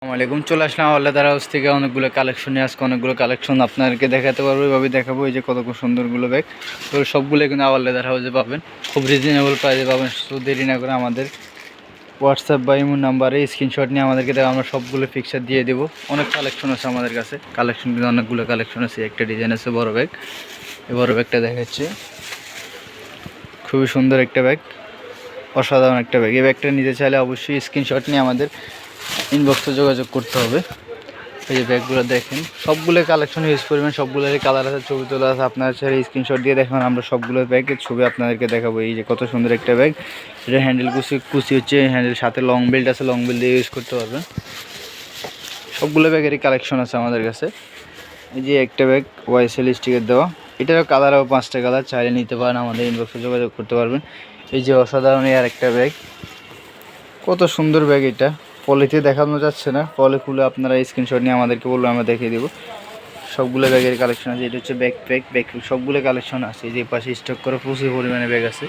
ওয়ালাইকুম, চলে আসলাম আল্লাহর হাউস থেকে অনেকগুলো কালেকশন নিয়ে। আজকে অনেকগুলো কালেকশন আপনাদেরকে দেখাতে পারবো, এইভাবে দেখাবো। এই যে কত সুন্দরগুলো ব্যাগ, তো সবগুলো কিন্তু আল্লাহর হাউসে পাবেন, খুব রিজনেবল প্রাইসে পাবেন। শুধু দেরি না করে আমাদের হোয়াটসঅ্যাপ বা ইমো নাম্বারে স্ক্রিনশট নিয়ে আমাদেরকে দেওয়া, আমরা সবগুলো পিকচার দিয়ে দেবো। অনেক কালেকশন আছে আমাদের কাছে, কালেকশন কিন্তু অনেকগুলো কালেকশন আছে। একটা ডিজাইন আছে বড় ব্যাগ, এই বড় ব্যাগটা দেখাচ্ছি, খুবই সুন্দর একটা ব্যাগ, অসাধারণ একটা ব্যাগ। এই ব্যাগটা নিতে চাইলে অবশ্যই স্ক্রিনশট নিয়ে আমাদের ইনবক্সে যোগাযোগ করতে হবে। এই যে ব্যাগগুলো দেখেন, সবগুলো কালেকশন ইউজ করবেন, সবগুলোরই কালার আছে, ছবি তোলা আছে। আপনারা চাইলে স্ক্রিনশট দিয়ে দেখবেন, আমরা সবগুলো ব্যাগের ছবি আপনাদেরকে দেখাবো। এই যে কত সুন্দর একটা ব্যাগ, এটা হ্যান্ডেল কুচি হচ্ছে, হ্যান্ডেল সাথে লং বেল্ট আছে, লং বেল্ট দিয়ে ইউজ করতে পারবেন। সবগুলো ব্যাগেরই কালেকশন আছে আমাদের কাছে। এই যে একটা ব্যাগ ওয়াইসেল স্টিকার দেওয়া, এটারও কালার হবে 5টা কালার, চাইলে নিতে পারেন, আমাদের ইনবক্সে যোগাযোগ করতে পারবেন। এই যে অসাধারণ আর একটা ব্যাগ, কত সুন্দর ব্যাগ। এটা পলিতে দেখানো যাচ্ছে না, পলি খুলে আপনারা স্ক্রিনশট নিয়ে আমাদেরকে বলবো, আমরা দেখিয়ে দেবো। সবগুলো ব্যাগের কালেকশন আছে। এটা হচ্ছে ব্যাকপ্যাক, সবগুলো কালেকশন আছে। এই যে পাশে স্টক করে প্রচুর পরিমাণে ব্যাগ আছে।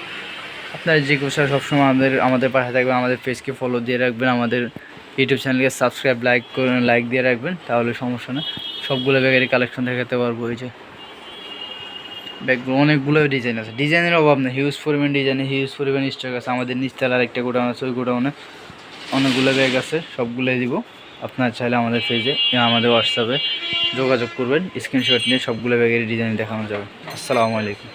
আপনারা যে কোথাও সবসময় আমাদের পাশে থাকবেন, আমাদের পেজকে ফলো দিয়ে রাখবেন, আমাদের ইউটিউব চ্যানেলকে সাবস্ক্রাইব লাইক দিয়ে রাখবেন, তাহলে সমস্যা না। সবগুলো ব্যাগের কালেকশন দেখাতে পারবো। এই যে ব্যাগগুলো অনেকগুলো ডিজাইন আছে, ডিজাইনের অভাব নেই, হিউজ পরিমাণ ডিজাইনে হিউজ পরিমাণ স্টক আছে। আমাদের নিচতলার একটা গোডাউন আছে, ওই গোডাউনে অনেকগুলো ব্যাগ আছে, সবগুলোই দিব। আপনারা চাইলে আমাদের পেজে, আমাদের হোয়াটসঅ্যাপে যোগাযোগ করবেন, স্ক্রিনশট নিয়ে সবগুলো ব্যাগের ডিজাইন দেখানো যাবে। আসসালামু আলাইকুম।